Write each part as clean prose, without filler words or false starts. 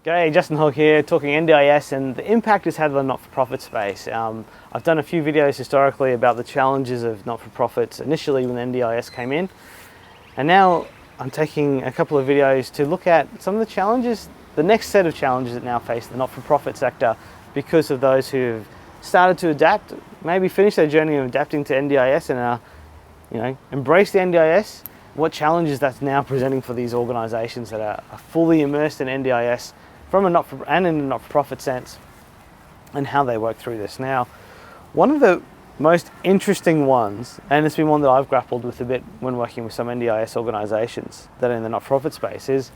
G'day, Justin Hogg here, talking NDIS and the impact it's had on the not-for-profit space. I've done a few videos historically about the challenges of not-for-profits initially when NDIS came in, and now I'm taking a couple of videos to look at some of the challenges, the next set of challenges that now face the not-for-profit sector because of those who have started to adapt, maybe finish their journey of adapting to NDIS and embrace the NDIS. What challenges that's now presenting for these organisations that are fully immersed in NDIS from in a not-for-profit sense, and how they work through this. Now, one of the most interesting ones, and it's been one that I've grappled with a bit when working with some NDIS organisations that are in the not-for-profit space, is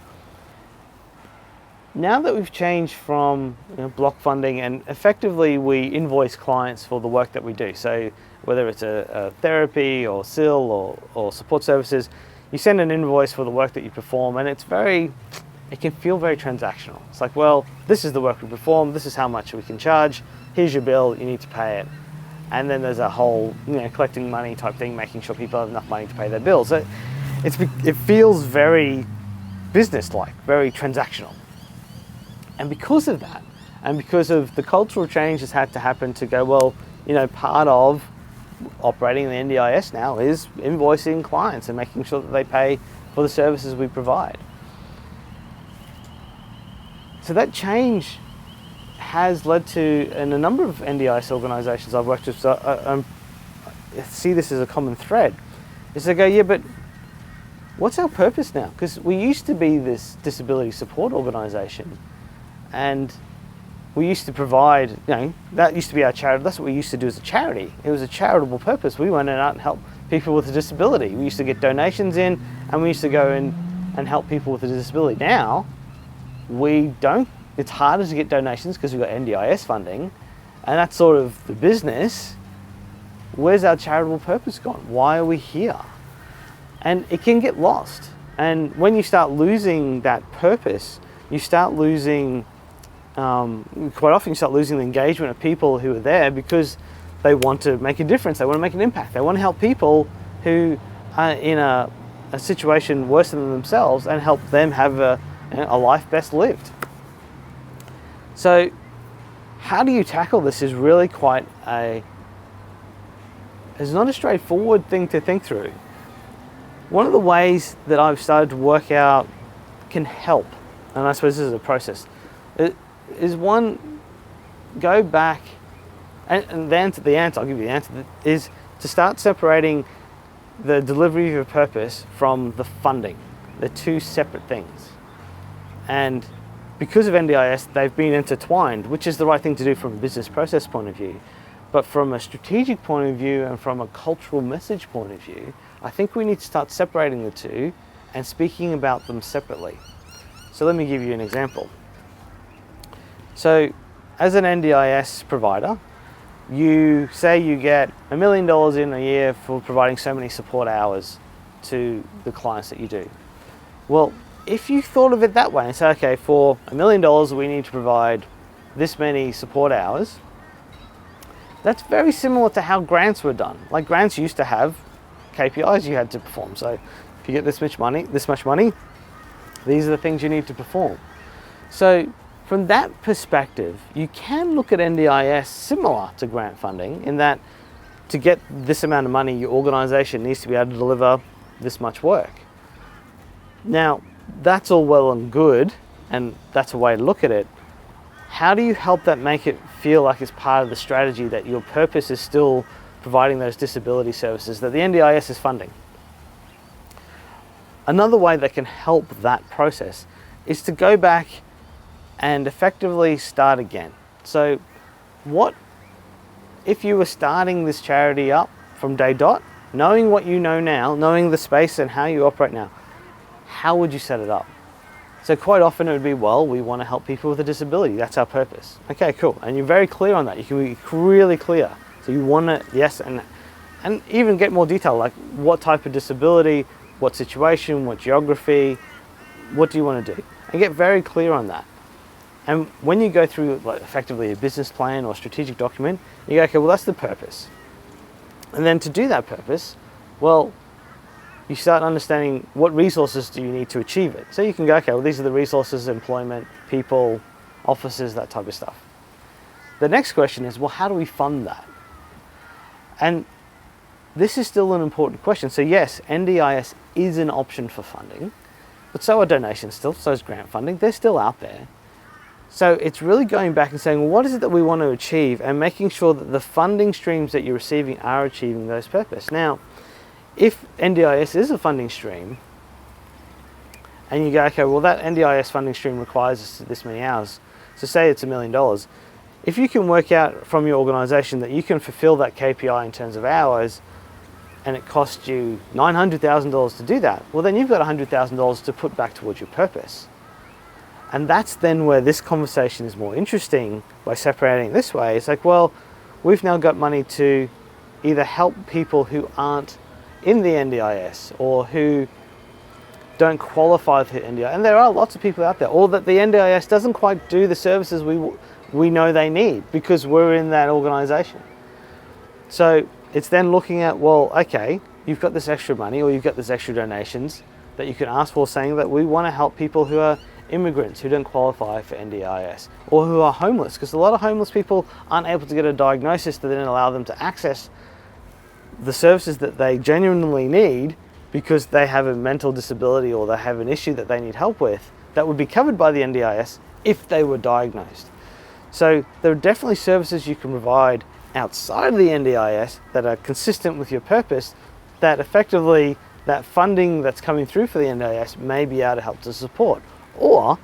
now that we've changed from block funding and effectively we invoice clients for the work that we do. So whether it's a therapy or SIL or support services, you send an invoice for the work that you perform, and it can feel very transactional. It's like, well, this is the work we perform, this is how much we can charge, here's your bill, you need to pay it. And then there's a whole collecting money type thing, making sure people have enough money to pay their bills. So it feels very business-like, very transactional. And because of that, and because of the cultural change that's had to happen to go, well, part of operating the NDIS now is invoicing clients and making sure that they pay for the services we provide. So that change has led to, in a number of NDIS organisations I've worked with, I see this as a common thread, is they go, yeah, but what's our purpose now? Because we used to be this disability support organisation, and we used to provide, that used to be our charity, that's what we used to do as a charity. It was a charitable purpose. We went out and helped people with a disability. We used to get donations in, and we used to go in and help people with a disability. Now, we don't. It's harder to get donations because we've got NDIS funding, and that's sort of the business. Where's our charitable purpose gone? Why are we here? And it can get lost. And when you start losing that purpose, you start losing, quite often you start losing the engagement of people who are there because they want to make a difference, they want to make an impact, they want to help people who are in a situation worse than themselves and help them have a life best lived. So how do you tackle this is really quite it's not a straightforward thing to think through. One of the ways that I've started to work out can help, and I suppose this is a process, is one, go back, and then the answer, I'll give you the answer, is to start separating the delivery of your purpose from the funding. They're two separate things. And because of NDIS, they've been intertwined, which is the right thing to do from a business process point of view. But from a strategic point of view and from a cultural message point of view, I think we need to start separating the two and speaking about them separately. So let me give you an example. So as an NDIS provider, you say you get $1 million in a year for providing so many support hours to the clients that you do. Well, if you thought of it that way and say, okay, for $1 million we need to provide this many support hours, that's very similar to how grants were done. Like, grants used to have KPIs you had to perform. So if you get this much money, these are the things you need to perform. So from that perspective, you can look at NDIS similar to grant funding in that to get this amount of money, your organisation needs to be able to deliver this much work. Now, that's all well and good, and that's a way to look at it. How do you help that make it feel like it's part of the strategy, that your purpose is still providing those disability services that the NDIS is funding? Another way that can help that process is to go back and effectively start again. So what if you were starting this charity up from day dot, knowing what you know now, knowing the space and how you operate now? How would you set it up? So quite often it would be, well, we want to help people with a disability. That's our purpose. Okay, cool. And you're very clear on that. You can be really clear. So you want to, yes, and even get more detail, like what type of disability, what situation, what geography, what do you want to do? And get very clear on that. And when you go through effectively a business plan or strategic document, you go, okay, well, that's the purpose. And then to do that purpose, well, you start understanding what resources do you need to achieve it. So you can go, okay, well, these are the resources, employment, people, offices, that type of stuff. The next question is, well, how do we fund that? And this is still an important question. So yes, NDIS is an option for funding, but so are donations still, so is grant funding. They're still out there. So it's really going back and saying, well, what is it that we want to achieve, and making sure that the funding streams that you're receiving are achieving those purposes. Now, if NDIS is a funding stream, and you go, okay, well, that NDIS funding stream requires us this many hours, so say it's $1 million, if you can work out from your organisation that you can fulfil that KPI in terms of hours, and it costs you $900,000 to do that, well, then you've got $100,000 to put back towards your purpose. And that's then where this conversation is more interesting, by separating it this way. It's like, well, we've now got money to either help people who aren't in the NDIS or who don't qualify for the NDIS. And there are lots of people out there, or that the NDIS doesn't quite do the services we know they need because we're in that organisation. So it's then looking at, well, okay, you've got this extra money or you've got this extra donations that you can ask for, saying that we want to help people who are immigrants who don't qualify for NDIS, or who are homeless, because a lot of homeless people aren't able to get a diagnosis that then allow them to access the services that they genuinely need because they have a mental disability or they have an issue that they need help with that would be covered by the NDIS if they were diagnosed. So there are definitely services you can provide outside of the NDIS that are consistent with your purpose, that effectively that funding that's coming through for the NDIS may be able to help to support. Or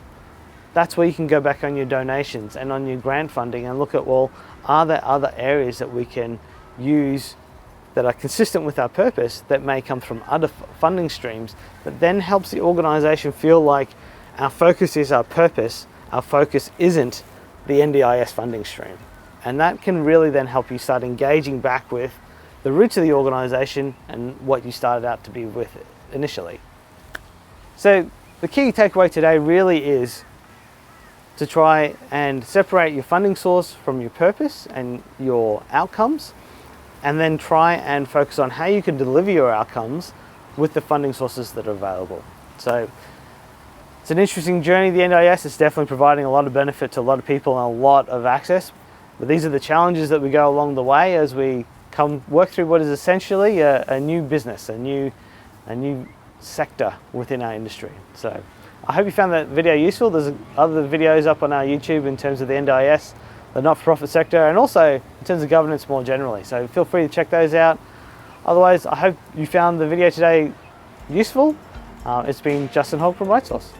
that's where you can go back on your donations and on your grant funding and look at, well, are there other areas that we can use that are consistent with our purpose that may come from other funding streams, that then helps the organisation feel like our focus is our purpose, our focus isn't the NDIS funding stream. And that can really then help you start engaging back with the roots of the organisation and what you started out to be with it initially. So the key takeaway today really is to try and separate your funding source from your purpose and your outcomes, and then try and focus on how you can deliver your outcomes with the funding sources that are available. So it's an interesting journey, the NDIS. It's definitely providing a lot of benefit to a lot of people and a lot of access, but these are the challenges that we go along the way as we work through what is essentially a new business, a new sector within our industry. So I hope you found that video useful. There's other videos up on our YouTube in terms of the NDIS, the not-for-profit sector, and also in terms of governance more generally. So feel free to check those out. Otherwise, I hope you found the video today useful. It's been Justin Hogg from White Source.